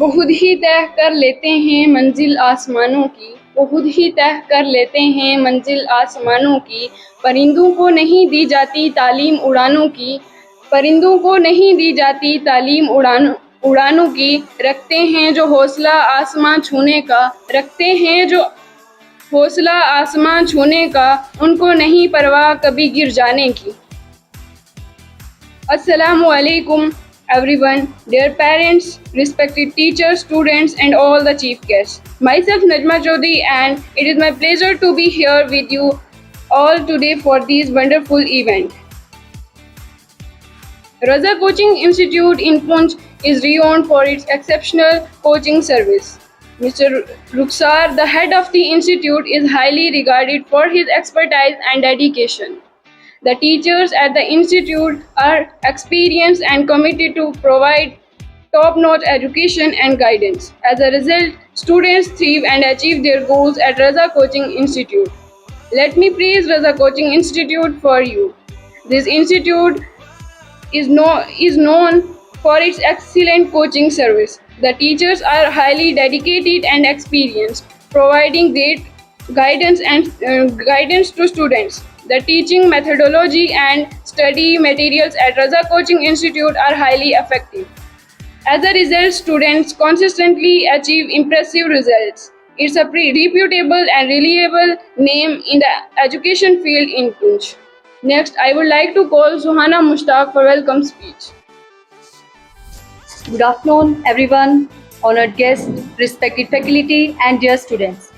वो खुद ही तय कर लेते हैं मंजिल आसमानों की, वो खुद ही तय कर लेते हैं मंजिल आसमानों की। परिंदों को नहीं दी जाती तालीम उड़ानों की, परिंदों को नहीं दी जाती तालीम उड़ानों की। रखते हैं जो हौसला आसमां छूने का, रखते हैं जो हौसला आसमां छूने का, उनको नहीं परवाह कभी गिर जाने की। Assalamu alaikum everyone, dear parents, respected teachers, students and all the chief guests. Myself Najma Chaudhary and it is my pleasure to be here with you all today for this wonderful event. Raza Coaching Institute in Poonch is renowned for its exceptional coaching service. Mr. Ruksar, the head of the institute, is highly regarded for his expertise and dedication. The teachers at the institute are experienced and committed to provide top-notch education and guidance. As a result, students thrive and achieve their goals at Raza Coaching Institute. Let me praise Raza Coaching Institute for you. This institute is known for its excellent coaching service. The teachers are highly dedicated and experienced, providing great guidance to students. The teaching methodology and study materials at Raza Coaching Institute are highly effective. As a result, students consistently achieve impressive results. It's a reputable and reliable name in the education field in Poonch. Next, I would like to call Suhana Mushtaq for welcome speech. Good afternoon, everyone, honored guests, respected faculty, and dear students.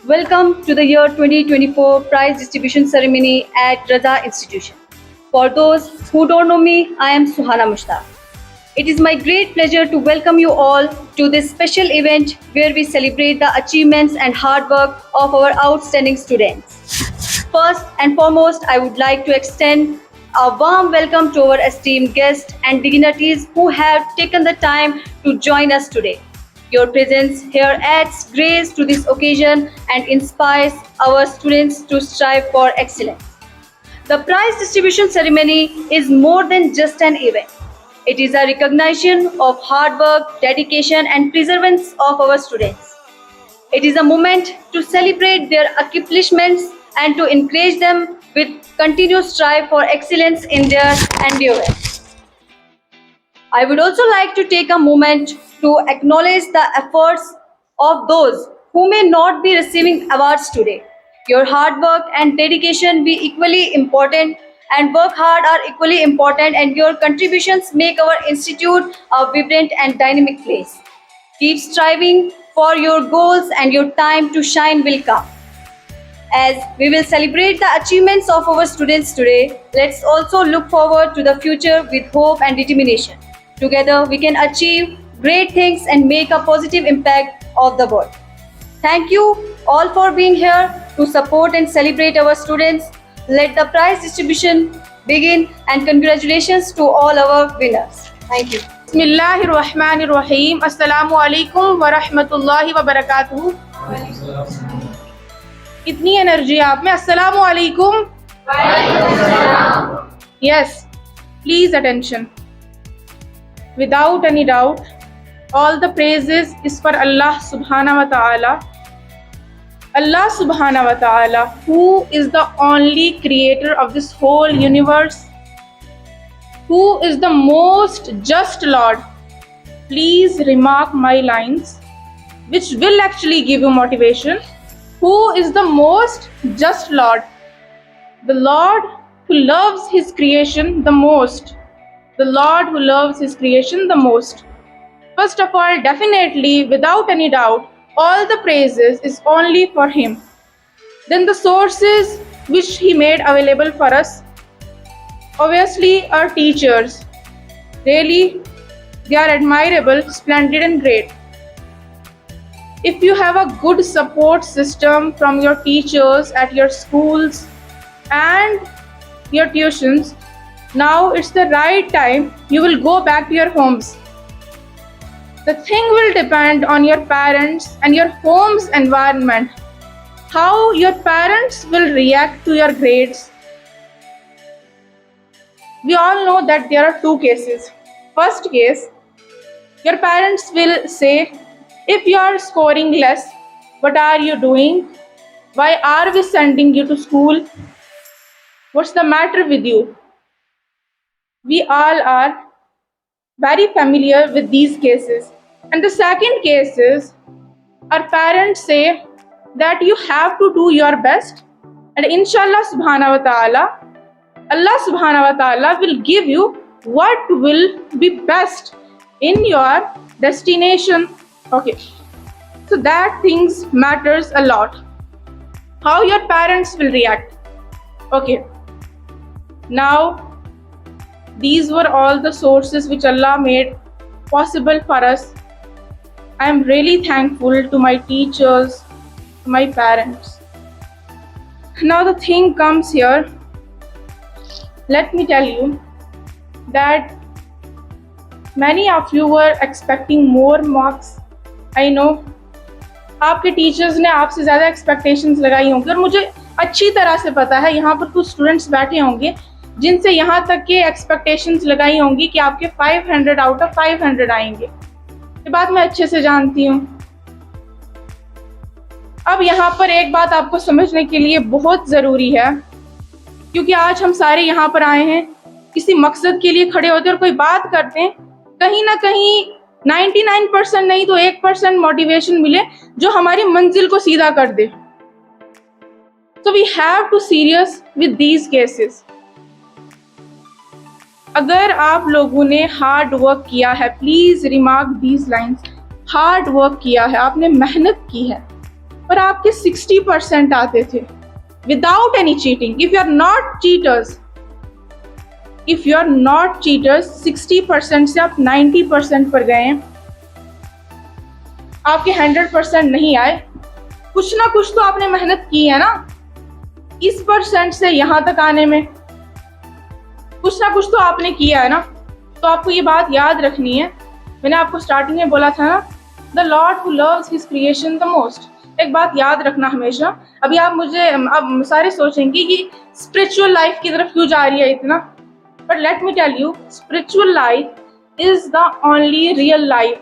Welcome to the year 2024 prize distribution ceremony at Raza Institution. For those who don't know me, I am Suhana Mushtaq. It is my great pleasure to welcome you all to this special event where we celebrate the achievements and hard work of our outstanding students. First and foremost, I would like to extend a warm welcome to our esteemed guests and dignitaries who have taken the time to join us today. Your presence here adds grace to this occasion and inspires our students to strive for excellence. The prize distribution ceremony is more than just an event. It is a recognition of hard work, dedication, and perseverance of our students. It is a moment to celebrate their accomplishments and to encourage them with continuous strive for excellence in their endeavors. I would also like to take a moment to acknowledge the efforts of those who may not be receiving awards today. Your hard work and dedication be equally important and work hard are equally important, and your contributions make our institute a vibrant and dynamic place. Keep striving for your goals and your time to shine will come. As we will celebrate the achievements of our students today, let's also look forward to the future with hope and determination. Together, we can achieve great things and make a positive impact of the world. Thank you all for being here to support and celebrate our students. Let the prize distribution begin and congratulations to all our winners. Thank you. Bismillahirrahmanirrahim. Assalamu alaikum wa rahmatullahi wa barakatuh. इतनी energy आप में. अस्सलामु अलैकुम. Yes, please attention. Without any doubt, all the praises is for Allah subhanahu wa ta'ala. Allah subhanahu wa ta'ala, who is the only creator of this whole universe, who is the most just Lord. Please remark my lines, which will actually give you motivation. Who is the most just Lord? The Lord who loves His creation the most. The Lord who loves His creation the most. First of all, definitely, without any doubt, all the praises is only for Him. Then the sources which He made available for us, obviously our teachers. Really, they are admirable, splendid and great. If you have a good support system from your teachers at your schools and your tuitions, now it's the right time you will go back to your homes. The thing will depend on your parents and your home's environment, how your parents will react to your grades. We all know that there are two cases. First case, Your parents will say, if you are scoring less, what are you doing? Why are we sending you to school? What's the matter with you? We all are very familiar with these cases. And the second case is our parents say that you have to do your best, and inshallah subhanahu wa ta'ala, Allah subhanahu wa ta'ala will give you what will be best in your destination. Okay, so that things matters a lot. How your parents will react. Okay, now these were all the sources which Allah made possible for us. I am really thankful to my teachers, to my parents. Now the thing comes here. Let me tell you that many of you were expecting more marks. I know आपके teachers ने आपसे ज़्यादा expectations लगाई होंगी, और मुझे अच्छी तरह से पता है यहाँ पर कुछ स्टूडेंट्स बैठे होंगे जिनसे यहाँ तक के एक्सपेक्टेशंस लगाई होंगी कि आपके 500 आउट ऑफ 500 आएंगे। ये बात मैं अच्छे से जानती हूँ। अब यहाँ पर एक बात आपको समझने के लिए बहुत ज़रूरी है, क्योंकि आज हम सारे यहाँ पर आए हैं किसी मकसद के लिए खड़े होते हैं और कोई बात करते हैं, कहीं ना कहीं 99% नहीं तो 1% मोटिवेशन मिले जो हमारी मंजिल को सीधा कर दे। So we have to serious with these cases. अगर आप लोगों ने हार्ड वर्क किया है, please remark these lines, hard work किया है, आपने मेहनत की है और आपके 60% आते थे without any cheating. If you are not cheaters, 60% से आप 90% पर गए हैं, आपके 100% नहीं आए, कुछ ना कुछ तो आपने मेहनत की है ना। इस परसेंट से यहाँ तक आने में कुछ ना कुछ तो आपने किया है ना। तो आपको ये बात याद रखनी है। मैंने आपको स्टार्टिंग में बोला था ना, the Lord who loves his creation the most. एक बात याद रखना हमेशा। अभी आप मुझे अब सारे सोचेंगे कि स्पिरिचुअल लाइफ की तरफ क्यों जा रही है इतना, but let me tell you, spiritual life is the only real life.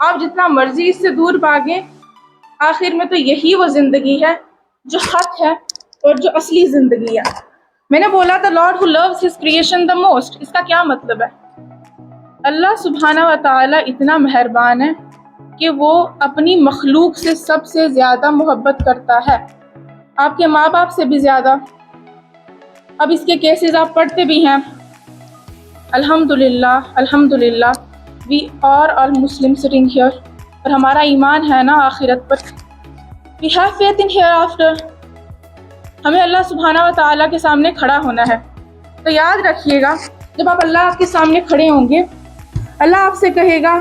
आप जितना मर्जी इससे दूर भागें, आखिर में तो यही वो जिंदगी है जो हक है और जो असली जिंदगी है। मैंने बोला था Lord who loves his creation the most, इसका क्या मतलब है? अल्लाह सुब्हाना व तआला इतना मेहरबान है कि वो अपनी मखलूक से सबसे ज़्यादा मोहब्बत करता है, आपके माँ बाप से भी ज़्यादा। अब इसके केसेस आप पढ़ते भी हैं। अल्हम्दुलिल्लाह, अल्हम्दुलिल्लाह, we are all Muslim sitting here, और हमारा ईमान है ना आखिरत पर। We have faith in hereafter. हमें अल्लाह सुब्हाना व तआला के सामने खड़ा होना है। तो याद रखिएगा, जब आप अल्लाह के सामने खड़े होंगे, अल्लाह आपसे कहेगा,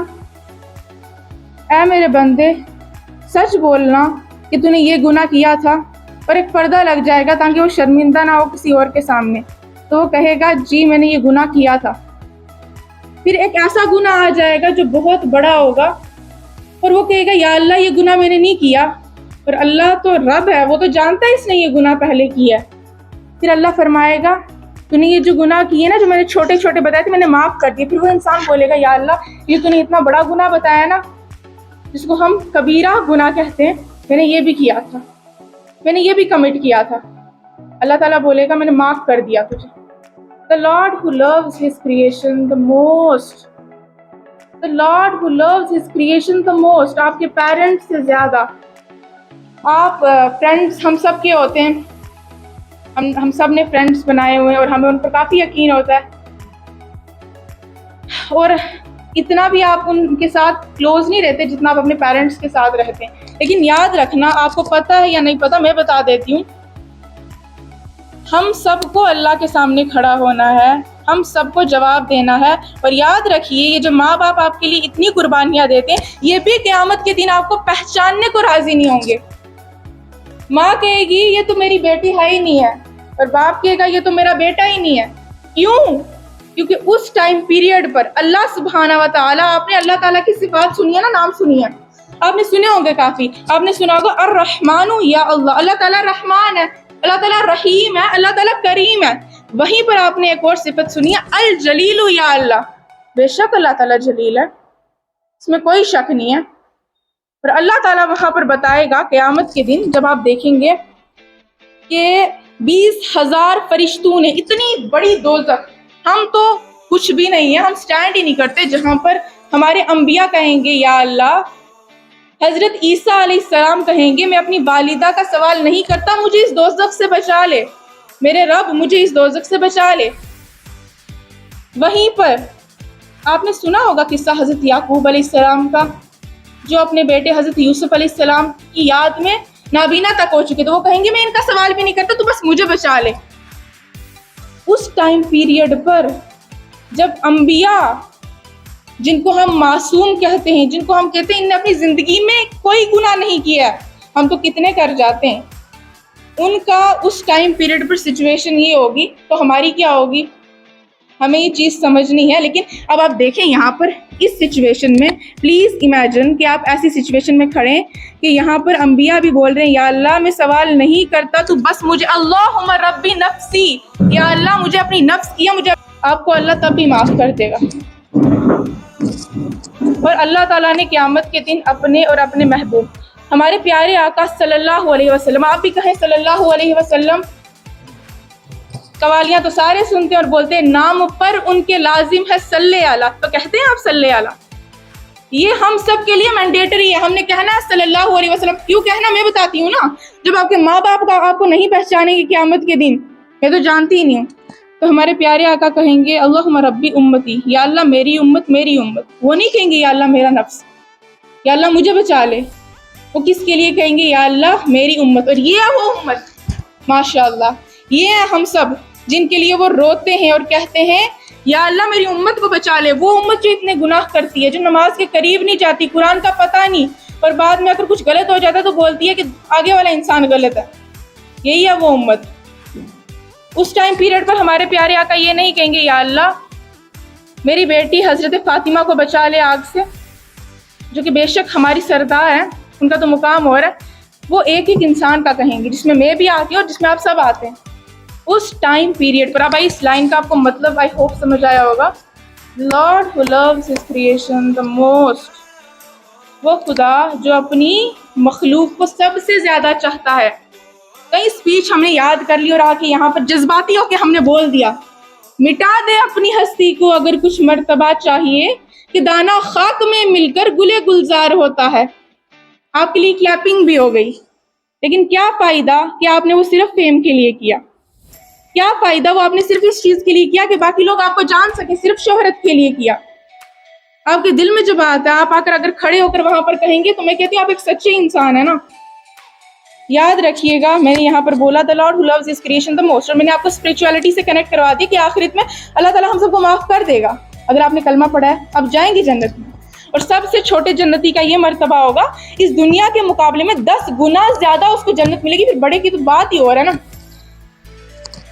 ऐ मेरे बंदे, सच बोलना कि तूने ये गुनाह किया था, और एक पर्दा लग जाएगा ताकि वो शर्मिंदा ना हो किसी और के सामने। तो वो कहेगा, जी मैंने ये गुनाह किया था। फिर एक ऐसा गुनाह आ जाएगा जो बहुत बड़ा होगा, और वो कहेगा, या अल्लाह ये गुनाह मैंने नहीं किया। और अल्लाह तो रब है, वो तो जानता है इसने ये गुनाह पहले किया है। फिर अल्लाह फरमाएगा, तूने ये जो गुनाह किए ना, जो मैंने छोटे छोटे बताए थे, मैंने माफ़ कर दिए। फिर वो इंसान बोलेगा, या अल्लाह ये तूने इतना बड़ा गुनाह बताया ना, जिसको हम कबीरा गुनाह कहते हैं, मैंने ये भी किया था, मैंने ये भी कमिट किया था। अल्लाह ताला बोलेगा, मैंने माफ़ कर दिया तुझे। The Lord who loves his creation the most, the Lord who loves his creation the most, आपके पेरेंट्स से ज़्यादा। आप फ्रेंड्स हम सब के होते हैं, हम सब ने फ्रेंड्स बनाए हुए हैं और हमें उन पर काफ़ी यकीन होता है, और इतना भी आप उनके साथ क्लोज नहीं रहते जितना आप अपने पेरेंट्स के साथ रहते हैं। लेकिन याद रखना, आपको पता है या नहीं पता, मैं बता देती हूँ, हम सबको अल्लाह के सामने खड़ा होना है, हम सबको जवाब देना है। और याद रखिए, ये जो माँ बाप आपके लिए इतनी कुर्बानियाँ देते हैं, ये भी क़यामत के दिन आपको पहचानने को राज़ी नहीं होंगे। माँ कहेगी, ये तो मेरी बेटी है ही नहीं है, और बाप कहेगा, ये तो मेरा बेटा ही नहीं है। क्यों? क्योंकि उस टाइम पीरियड पर अल्लाह सुब्हाना व तआला, आपने अल्लाह ताला की सिफात सुनी है ना, नाम सुनी है, आपने सुने होंगे काफ़ी। आपने सुना होगा अर्रहमानु या अल्लाह, अल्लाह ताला रहमान है, अल्लाह ताला रहीम है, अल्लाह ताला करीम है। वहीं पर आपने एक और सिफत सुनी है, अल जलीलु या अल्लाह, बेशक अल्लाह ताला जलील है। इसमें कोई शक नहीं है। और अल्लाह ताला वहां पर बताएगा क़यामत के दिन, जब आप देखेंगे कि 20,000 फरिश्तों ने, इतनी बड़ी दोज़ख, हम तो कुछ भी नहीं है, हम स्टैंड ही नहीं करते, जहां पर हमारे अंबिया कहेंगे या अल्लाह, हजरत ईसा अलैहिस्सलाम कहेंगे मैं अपनी वालिदा का सवाल नहीं करता, मुझे इस दोज़ख से बचा ले, मेरे रब मुझे इस दोज़ख से बचा ले। वहीं पर आपने सुना होगा किस्सा हजरत याकूब अलैहिस्सलाम का, जो अपने बेटे हजरत यूसुफ अलैहिस्सलाम की याद में नाबीना तक हो चुके, तो वो कहेंगे मैं इनका सवाल भी नहीं करता, तू बस मुझे बचा ले। उस टाइम पीरियड पर जब अंबिया, जिनको हम मासूम कहते हैं, जिनको हम कहते हैं इनने अपनी जिंदगी में कोई गुनाह नहीं किया, हम तो कितने कर जाते हैं, उनका उस टाइम पीरियड पर सिचुएशन ये होगी, तो हमारी क्या होगी, हमें ये चीज़ समझनी है। लेकिन अब आप देखें यहाँ पर इस सिचुएशन में, प्लीज़ इमेजिन कि आप ऐसी सिचुएशन में खड़े हैं कि यहाँ पर अंबिया भी बोल रहे हैं या अल्लाह मैं सवाल नहीं करता, तो बस मुझे, अल्लाहुम्मा रब्बी नफ्सी, या अल्लाह मुझे अपनी नफ्स किया, मुझे, आपको अल्लाह तब भी माफ़ कर देगा। और अल्लाह ताला ने क़यामत के दिन अपने और अपने महबूब हमारे प्यारे आका सल्लल्लाहु अलैहि वसल्लम, आप भी कहें सल्लल्लाहु अलैहि वसल्लम, कवालियाँ तो सारे सुनते हैं और बोलते हैं नाम पर उनके लाजिम है सल्ले अला, तो कहते हैं आप सल्ले अला, ये हम सब के लिए मैंडेटरी है, हमने कहना है सल्लल्लाहु अलैहि वसल्लम। क्यों कहना, मैं बताती हूँ ना, जब आपके माँ बाप का आपको नहीं पहचानेंगे क़यामत के दिन, मैं तो जानती ही नहीं हूँ, तो हमारे प्यारे आका कहेंगे अल्लाहुम्मा रब्बी उम्मती, या अल्लाह मेरी उम्मत मेरी उम्मत। वो नहीं कहेंगे या अल्लाह मेरा नफ्स, या अल्लाह मुझे बचा ले, वो किसके लिए कहेंगे या अल्लाह मेरी उम्मत। और ये है वो उम्मत, माशाअल्लाह, ये है हम सब जिनके लिए वो रोते हैं और कहते हैं या अल्लाह मेरी उम्मत को बचा ले। वो उम्मत जो इतने गुनाह करती है, जो नमाज के करीब नहीं जाती, कुरान का पता नहीं, और बाद में अगर कुछ गलत हो जाता है तो बोलती है कि आगे वाला इंसान गलत है, यही है वो उम्मत। उस टाइम पीरियड पर हमारे प्यारे आका ये नहीं कहेंगे या अल्लाह मेरी बेटी हजरत फातिमा को बचा ले आग से, जो कि बेशक हमारी सरदार है, उनका तो मुकाम हो रहा है, वो एक एक इंसान का कहेंगे, जिसमें मैं भी आती हूँ और जिसमें आप सब आते हैं। उस टाइम पीरियड पर, अब इस लाइन का आपको मतलब आई होप समझ आया होगा, Lord who loves his creation the most, वो खुदा जो अपनी मखलूक को सबसे ज़्यादा चाहता है। कई स्पीच हमने याद कर ली और आके यहाँ पर जज्बाती होकर हमने बोल दिया, मिटा दे अपनी हस्ती को अगर कुछ मर्तबा चाहिए, कि दाना खाक में मिलकर गुले गुलजार होता है। आपके लिए क्लैपिंग भी हो गई, लेकिन क्या फ़ायदा कि आपने वो सिर्फ फेम के लिए किया, क्या फ़ायदा वो आपने सिर्फ इस चीज़ के लिए किया कि बाकी लोग आपको जान सके, सिर्फ शोहरत के लिए किया। आपके दिल में जो बात है, आप आकर अगर खड़े होकर वहां पर कहेंगे, तो मैं कहती हूँ आप एक सच्चे इंसान है ना। याद रखिएगा, मैंने यहाँ पर बोला the Lord who loves his creation the most, और मैंने आपको स्पिरिचुअलिटी से कनेक्ट करवा दिया कि आखिरत में अल्लाह ताला हम सबको माफ़ कर देगा अगर आपने कलमा पढ़ा है, आप जाएंगे जन्नत में। और सबसे छोटे जन्नती का ये मर्तबा होगा, इस दुनिया के मुकाबले में 10 गुना ज़्यादा उसको जन्नत मिलेगी, फिर बड़े की तो बात ही हो रहा है ना।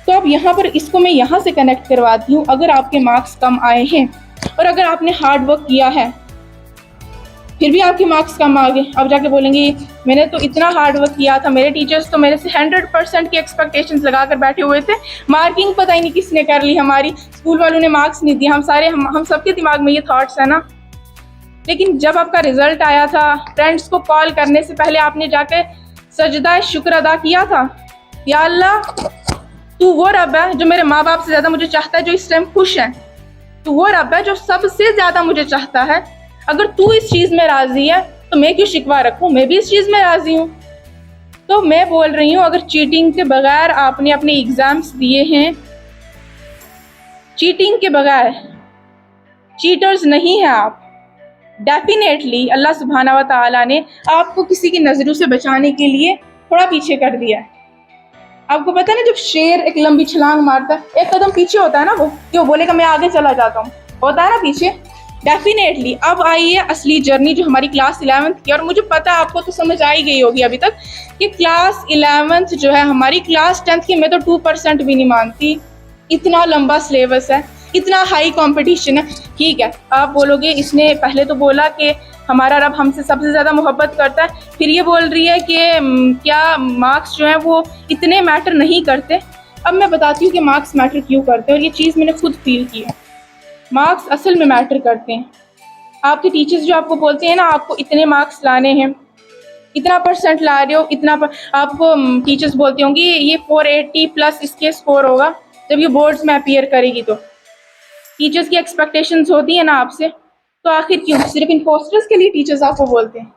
तो अब यहाँ पर इसको मैं यहाँ से कनेक्ट करवाती हूँ, अगर आपके मार्क्स कम आए हैं और अगर आपने हार्ड वर्क किया है फिर भी आपके मार्क्स कम आ गए, अब जाके बोलेंगे मैंने तो इतना हार्ड वर्क किया था, मेरे टीचर्स तो मेरे से 100% की एक्सपेक्टेशंस लगा कर बैठे हुए थे, मार्किंग पता ही नहीं किसने कर ली हमारी, स्कूल वालों ने मार्क्स नहीं दिए, हम सबके दिमाग में ये थॉट्स है ना। लेकिन जब आपका रिजल्ट आया था, फ्रेंड्स को कॉल करने से पहले आपने जाके सजदा शुक्र अदा किया था, या अल्लाह तू वो रब है जो मेरे माँ बाप से ज़्यादा मुझे चाहता है, जो इस टाइम खुश हैं, तू वो रब है जो सबसे ज़्यादा मुझे चाहता है, अगर तू इस चीज़ में राज़ी है तो मैं क्यों शिकवा रखूँ, मैं भी इस चीज़ में राज़ी हूँ। तो मैं बोल रही हूँ, अगर चीटिंग के बगैर आपने अपने एग्ज़ाम्स दिए हैं, चीटिंग के बगैर, चीटर्स नहीं हैं आप, डेफिनेटली अल्लाह सुब्हाना व तआला ने आपको किसी की नज़रों से बचाने के लिए थोड़ा पीछे कर दिया है। आपको पता है ना, जब शेर एक लंबी छलांग मारता है, एक कदम पीछे होता है ना, वो क्यों बोलेगा मैं आगे चला जाता हूँ, होता है ना पीछे। डेफिनेटली अब आई है असली जर्नी जो हमारी क्लास 11th की, और मुझे पता है आपको तो समझ आ ही गई होगी अभी तक कि क्लास 11th जो है हमारी क्लास 10th की मैं तो 2% भी नहीं मानती। इतना लंबा सिलेबस है, इतना हाई कंपटीशन है। ठीक है, आप बोलोगे इसने पहले तो बोला कि हमारा रब हमसे सबसे ज़्यादा मोहब्बत करता है, फिर ये बोल रही है कि क्या मार्क्स जो हैं वो इतने मैटर नहीं करते। अब मैं बताती हूँ कि मार्क्स मैटर क्यों करते हैं, और ये चीज़ मैंने खुद फील की है। मार्क्स असल में मैटर करते हैं। आपके टीचर्स जो आपको बोलते हैं ना, आपको इतने मार्क्स लाने हैं, इतना परसेंट ला रहे हो, आपको टीचर्स बोलते होंगे ये 480 प्लस इसके स्कोर होगा जब ये बोर्ड्स में अपीयर करेगी। तो टीचर्स की एक्सपेक्टेशंस होती है ना आपसे, तो आखिर क्यों सिर्फ इन पोस्टर्स के लिए टीचर्स आपको बोलते हैं?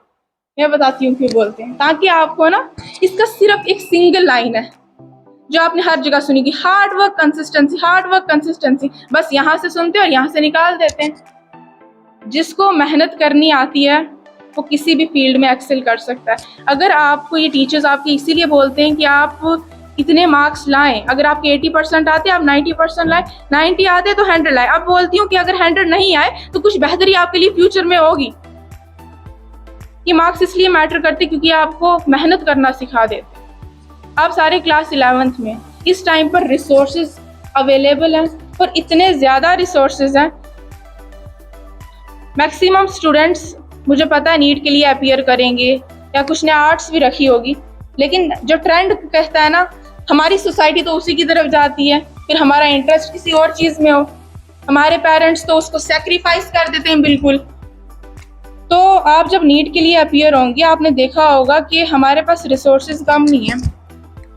मैं बताती हूँ क्यों बोलते हैं। ताकि आपको ना, इसका सिर्फ एक सिंगल लाइन है जो आपने हर जगह सुनी कि hard work consistency, hard work consistency. बस यहाँ से सुनते हैं और यहाँ से निकाल देते हैं। जिसको मेहनत करनी आती है वो किसी भी फील्ड में एक्सेल कर सकता है। अगर आपको ये टीचर्स आपके इसीलिए बोलते हैं कि आप इतने मार्क्स लाएं, अगर आपके 80% आते हैं आप 90% लाएं, 90 आते तो 100 लाएं। अब बोलती हूँ कि अगर 100 नहीं आए तो कुछ बेहतरी आपके लिए फ्यूचर में होगी। ये मार्क्स इसलिए मैटर करते क्योंकि आपको मेहनत करना सिखा देते। आप सारे क्लास 11th में, इस टाइम पर रिसोर्सेज अवेलेबल हैं और इतने ज़्यादा रिसोर्सेज हैं। मैक्सिमम स्टूडेंट्स मुझे पता है नीट के लिए अपीयर करेंगे या कुछ ने आर्ट्स भी रखी होगी, लेकिन जो ट्रेंड कहता है ना, हमारी सोसाइटी तो उसी की तरफ जाती है, फिर हमारा इंटरेस्ट किसी और चीज़ में हो। हमारे पेरेंट्स तो उसको सेक्रीफाइस कर देते हैं बिल्कुल। तो आप जब नीट के लिए अपीयर होंगे, आपने देखा होगा कि हमारे पास रिसोर्सेज कम नहीं है।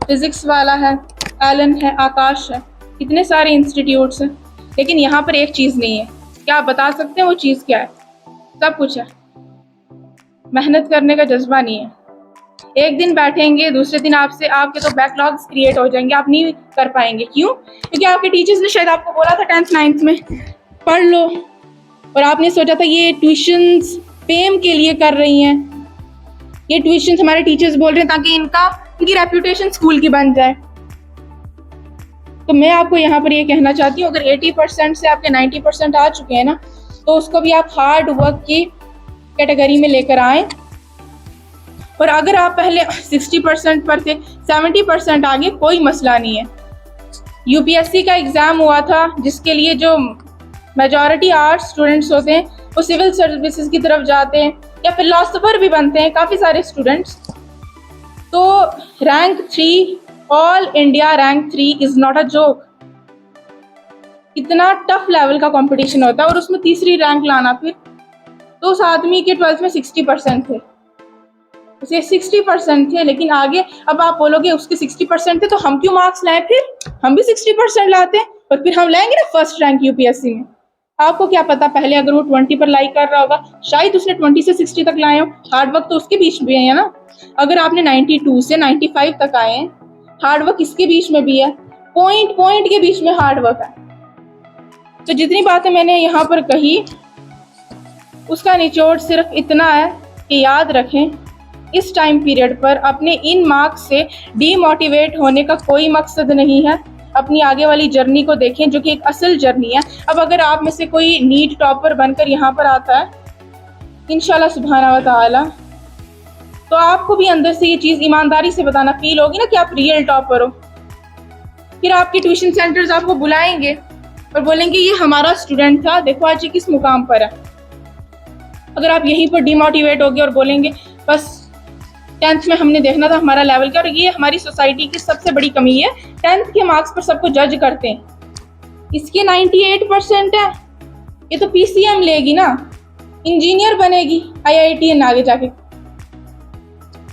फिजिक्स वाला है, एलन है, आकाश है, इतने सारे इंस्टीट्यूट्स हैं, लेकिन यहाँ पर एक चीज़ नहीं है। क्या आप बता सकते हैं वो चीज़ क्या है? सब कुछ है, मेहनत करने का जज्बा नहीं है। एक दिन बैठेंगे, दूसरे दिन आपके तो बैकलॉग्स क्रिएट हो जाएंगे, आप नहीं कर पाएंगे। क्यों? क्योंकि आपके टीचर्स ने शायद आपको बोला था 10th 9th में पढ़ लो, और आपने सोचा था ये ट्यूशन्स फेम के लिए कर रही हैं, ये ट्यूशन्स हमारे टीचर्स बोल रहे हैं ताकि इनकी रेपुटेशन स्कूल की बन जाए। तो मैं आपको यहाँ पर ये कहना चाहती हूँ, अगर 80% से आपके 90% आ चुके हैं ना, तो उसको भी आप हार्ड वर्क की कैटेगरी में लेकर आएँ। और अगर आप पहले 60% पर थे, 70% आगे, कोई मसला नहीं है। यूपीएससी का एग्ज़ाम हुआ था जिसके लिए जो मेजॉरिटी आर्ट्स स्टूडेंट्स होते हैं वो सिविल सर्विसेज की तरफ जाते हैं या फिलोसोफर भी बनते हैं काफ़ी सारे स्टूडेंट्स। तो rank 3, all India rank 3 is not a joke. इतना टफ लेवल का कंपटीशन होता है और उसमें तीसरी रैंक लाना। फिर तो उस आदमी के 12th में 60% थे, उसे 60% थे, लेकिन आगे अब आप बोलोगे उसके 60% थे तो हम क्यों मार्क्स लाएं? फिर हम भी 60% लाते हैं और फिर हम लाएंगे ना फर्स्ट रैंक यूपीएससी में। आपको क्या पता, पहले अगर वो 20 पर लाइक कर रहा होगा, शायद उसने 20 से 60 तक लाए हो। हार्ड वर्क तो उसके बीच में है ना। अगर आपने 92 से 95 तक आए हैं, हार्ड वर्क इसके बीच में भी है, पॉइंट के बीच में हार्ड वर्क है। तो जितनी बातें मैंने यहाँ पर कही उसका निचोड़ सिर्फ इतना है कि याद रखें, इस टाइम पीरियड पर अपने इन मार्क्स से डीमोटिवेट होने का कोई मकसद नहीं है। अपनी आगे वाली जर्नी को देखें जो कि एक असल जर्नी है। अब अगर आप में से कोई नीट टॉपर बनकर यहाँ पर आता है इंशाल्लाह सुब्हाना व तआला, तो आपको भी अंदर से ये चीज़ ईमानदारी से बताना फील होगी ना कि आप रियल टॉपर हो। फिर आपके ट्यूशन सेंटर्स आपको बुलाएंगे और बोलेंगे ये हमारा स्टूडेंट था, देखो आज ये किस मुकाम पर है। अगर आप यहीं पर डिमोटिवेट होगे और बोलेंगे बस 10th में हमने देखना था हमारा लेवल क्या, और ये हमारी सोसाइटी की सबसे बड़ी कमी है, 10th के मार्क्स पर सबको जज करते हैं। इसके 98% है, ये तो पीसीएम लेगी ना, इंजीनियर बनेगी IITN आगे जाके।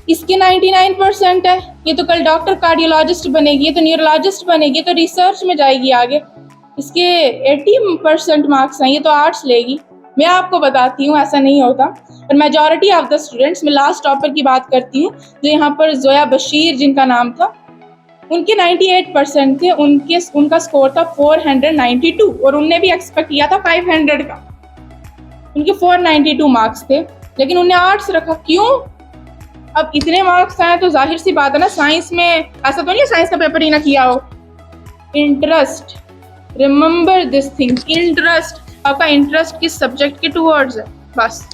इसके 99% है, ये तो कल डॉक्टर कार्डियोलॉजिस्ट बनेगी, ये तो न्यूरोलॉजिस्ट बनेगी, ये तो रिसर्च में जाएगी आगे। इसके 80% मार्क्स हैं, ये तो आर्ट्स लेगी। मैं आपको बताती हूँ ऐसा नहीं होता। और मेजॉरिटी ऑफ द स्टूडेंट्स, मैं लास्ट टॉपर की बात करती हूँ जो यहाँ पर जोया बशीर जिनका नाम था, उनके 98% थे, उनका स्कोर था 492 और उनने भी एक्सपेक्ट किया था 500 का। उनके 492 मार्क्स थे, लेकिन उन्हें आर्ट्स रखा। क्यों? अब इतने मार्क्स आए तो जाहिर सी बात है ना, साइंस में ऐसा तो नहीं है साइंस का पेपर ही ना किया हो। Interest, remember this thing, interest. आपका इंटरेस्ट किस सब्जेक्ट के टूवर्ड्स है, बस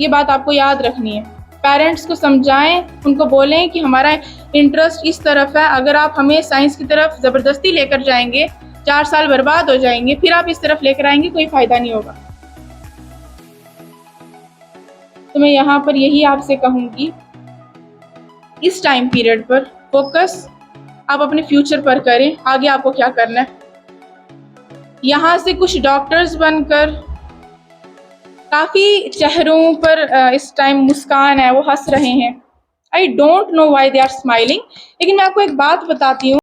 ये बात आपको याद रखनी है। पेरेंट्स को समझाएं, उनको बोलें कि हमारा इंटरेस्ट इस तरफ है। अगर आप हमें साइंस की तरफ ज़बरदस्ती लेकर जाएंगे 4 साल बर्बाद हो जाएंगे, फिर आप इस तरफ लेकर आएंगे कोई फ़ायदा नहीं होगा। तो मैं यहाँ पर यही आपसे कहूँगी, इस टाइम पीरियड पर फोकस आप अपने फ्यूचर पर करें। आगे आपको क्या करना है, यहाँ से कुछ डॉक्टर्स बनकर काफ़ी चेहरों पर इस टाइम मुस्कान है, वो हंस रहे हैं। I don't know why they are smiling. लेकिन मैं आपको एक बात बताती हूँ,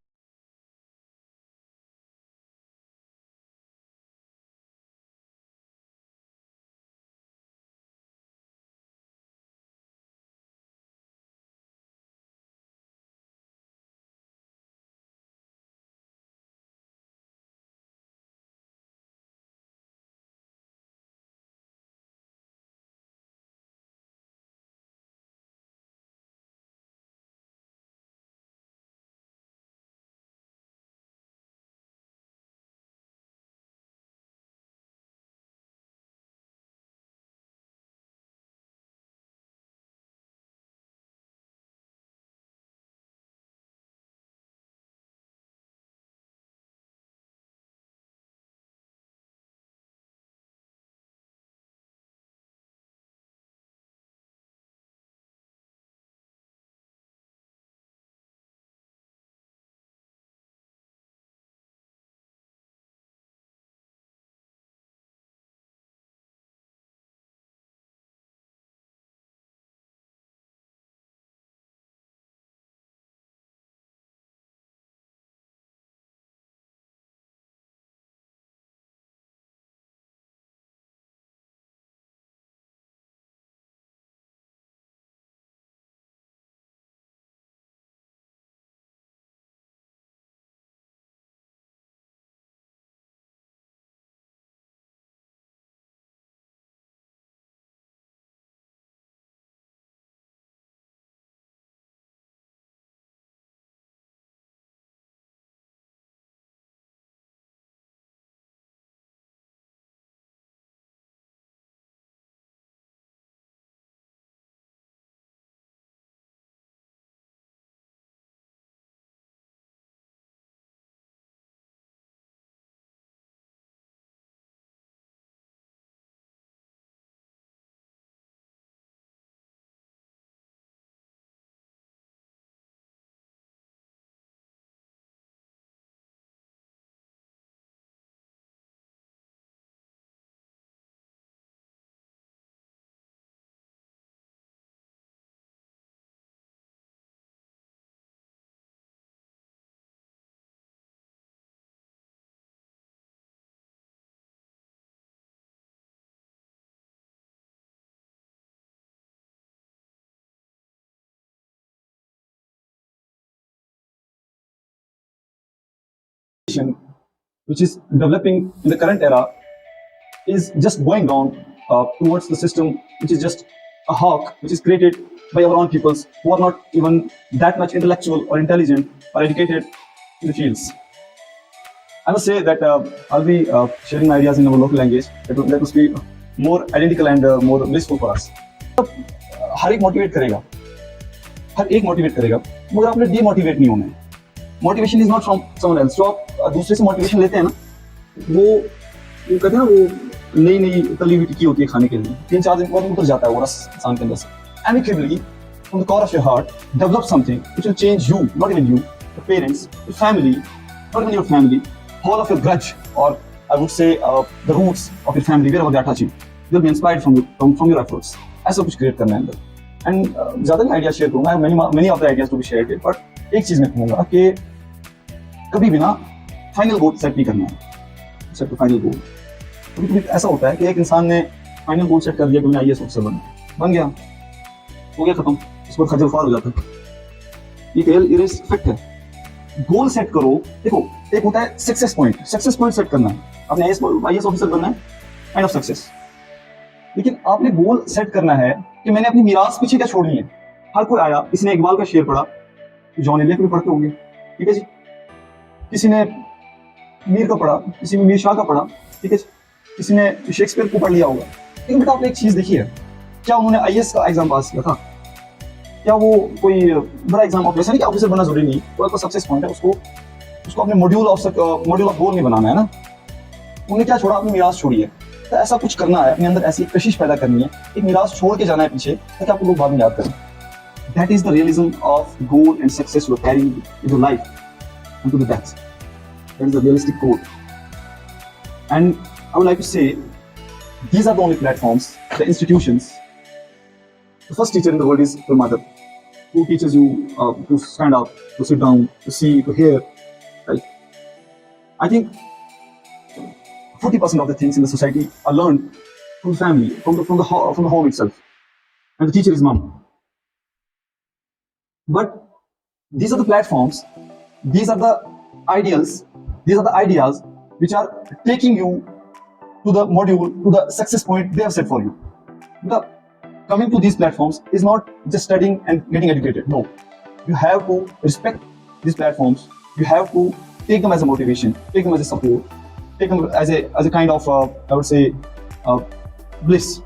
which is developing in the current era is just going down towards the system which is just a hawk which is created by our own peoples who are not even that much intellectual or intelligent or educated in the fields. I must say that I'll be sharing my ideas in our local language that must be more identical and more blissful for us. हर एक motivate करेगा, हर एक motivate करेगा, मगर आपने demotivate नहीं होना है. Motivation is not from someone else. जो आप दूसरे से मोटिवेशन लेते हैं ना, वो कहते हैं ना, वो नई नई तली हुई टिक्की होती है खाने के लिए, 3-4 दिन बाद उतर जाता है वो रस इंसान के अंदर से. Amicably, from the core of your heart, develop something which will change you, not even you, your parents, your family, not even your family, all of your grudge, or I would say the roots of your family, wherever they are touching, they'll be inspired from your efforts. ऐसा कुछ create करना है अंदर. And ज़्यादा मैं idea share करूँगा, many of the ideas to be shared, but एक चीज़ मैं कहूँगा कि कभी भी ना फाइनल गोल सेट नहीं करना है. Set to final goal. कभी कभी ऐसा होता है कि एक इंसान ने फाइनल गोल सेट कर दिया कि मैं IAS ऑफिसर बन गया, हो गया खत्म, इस पर खजल ख्वार हो जाता है. ये फैक्ट है. गोल सेट करो. देखो, एक होता है सक्सेस पॉइंट सेट करना है. आपने IAS ऑफिसर बनना है, काइंड ऑफ सक्सेस. लेकिन आपने गोल सेट करना है कि मैंने अपनी मीरास पीछे क्या छोड़नी है. हर कोई आया, किसी ने इकबाल का शेर पढ़ा, जॉन एलियट भी पढ़ते होंगे, ठीक है जी. किसी ने मीर का पढ़ा, किसी ने मीर शाह का पढ़ा, ठीक है जी. किसी ने शेक्सपियर को पढ़ लिया होगा. लेकिन बेटा आपने एक चीज देखी है, क्या उन्होंने IAS का एग्जाम पास किया था? क्या वो कोई बड़ा एग्जाम ऑफिसर नहीं, ऑफिसर बनना जरूरी नहीं. वो आपका सक्सेस पॉइंट है, उसको अपने मॉड्यूल ऑफ गोल नहीं बनाना है ना. उन्होंने क्या छोड़ा? अपनी मीरास छोड़ी है. तो ऐसा कुछ करना है, अपने अंदर ऐसी कशिश पैदा करनी है, एक मीरास छोड़ के जाना है पीछे, ताकि आपको लोग बाद में याद करें. That is the realism of goal and success you are carrying into life and to the death. That is the realistic goal. And I would like to say These are the only platforms, the institutions. The first teacher in the world is your mother, who teaches you to stand up, to sit down, to see, to hear. Right? I think 40% of the things in the society are learned from the family, from the home itself, and the teacher is mom. But these are the platforms, these are the ideals, these are the ideas which are taking you to the module, to the success point they have set for you. The coming to these platforms is not just studying and getting educated. No, you have to respect these platforms. You have to take them as a motivation, take them as a support, take them as a kind of I would say bliss.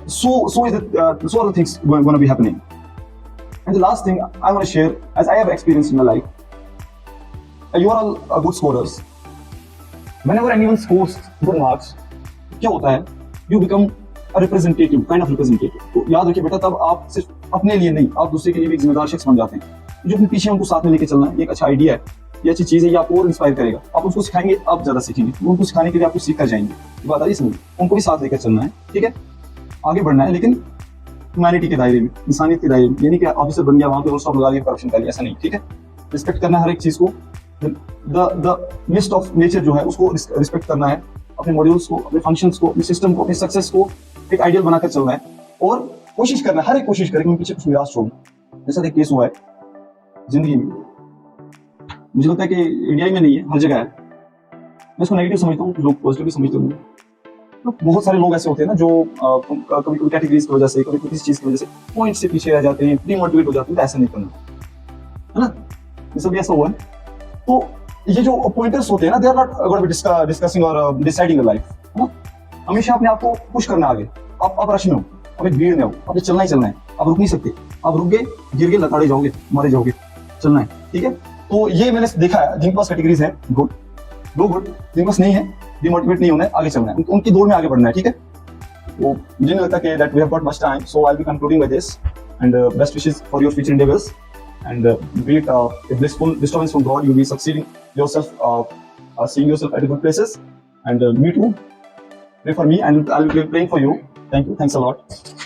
So are the things going to be happening. And the last thing I want to share, as I have experienced in my life, you are all good scorers. Whenever anyone scores good marks, क्या होता है? You become a representative, kind of representative. तो याद रखिए बेटा, तब आप सिर्फ अपने लिए नहीं, आप दूसरे के लिए भी एक जिम्मेदार शख्स बन जाते हैं। जो अपने पीछे उनको साथ में लेके चलना है, ये एक अच्छा आइडिया है, ये अच्छी चीज़ है, ये आपको और इंस्पायर करेगा। आप उसको सिखाएंगे, आप ज़्यादा सीखेंगे। उनको सिखाने के लिए आपको सीख कर जाएंगे। ये बात आ रही समझ? उनको भी साथ लेकर चलना है, ठीक है? आगे बढ़ना है, लेकिन ह्यूमैनिटी के दायरे में, इंसानियत के दायरे में। ये नहीं कि ऑफिसर बन गया, वहाँ पे स्टॉप लगा दिया, करप्शन कर लिया, ऐसा नहीं, ठीक है? रिस्पेक्ट करना है हर एक चीज़ को। द मिस्ट ऑफ नेचर जो है उसको रिस्पेक्ट करना है, अपने मॉड्यूल्स को, अपने फंक्शंस को, अपने सिस्टम को, अपने सक्सेस को एक आइडियल बनाकर चलना है और कोशिश करना है, हर एक कोशिश करें कि मैं पीछे कुछ निराश छोड़ूं। जैसा एक केस हुआ है जिंदगी में, मुझे लगता है कि इंडिया में नहीं है, हर जगह है। मैं इसको नेगेटिव समझता हूँ, लोग पॉजिटिव भी समझते होंगे। तो बहुत सारे लोग ऐसे होते हैं ना जो कभी कभी कैटेगरीज की वजह से, कभी किसी चीज की वजह से पॉइंट से पीछे रह जाते हैं, डिमोटिवेट हो जाते हैं। तो ऐसा नहीं करना है ना, ये सब ऐसा हुआ है। तो ये जो पॉइंटर्स होते हैं ना, they are not going to be discussing और डिसाइडिंग योर लाइफ, है ना। हमेशा अपने आप को पुश करना आगे। आप रश में हो, आप एक भीड़ में हो, आपने चलना ही चलना है, आप रुक नहीं सकते। आप रुक गए, गिर गए, लताड़े जाओगे, मारे जाओगे, चलना है, ठीक है। तो ये मैंने देखा है, जिनके पास कैटेगरीज है गुड, दो गुड, जिनके पास नहीं है, डिमोटिवेट नहीं होना है, आगे चलना है, उनकी दौड़ में आगे बढ़ना है, ठीक है। तो मुझे नहीं लगता कि that we have got much time, so I will be concluding with this and best wishes for your future endeavors. And be it a blissful disturbance from God, you'll be succeeding yourself, seeing yourself at good places. And me too. Pray for me, and I'll be praying for you. Thank you. Thanks a lot.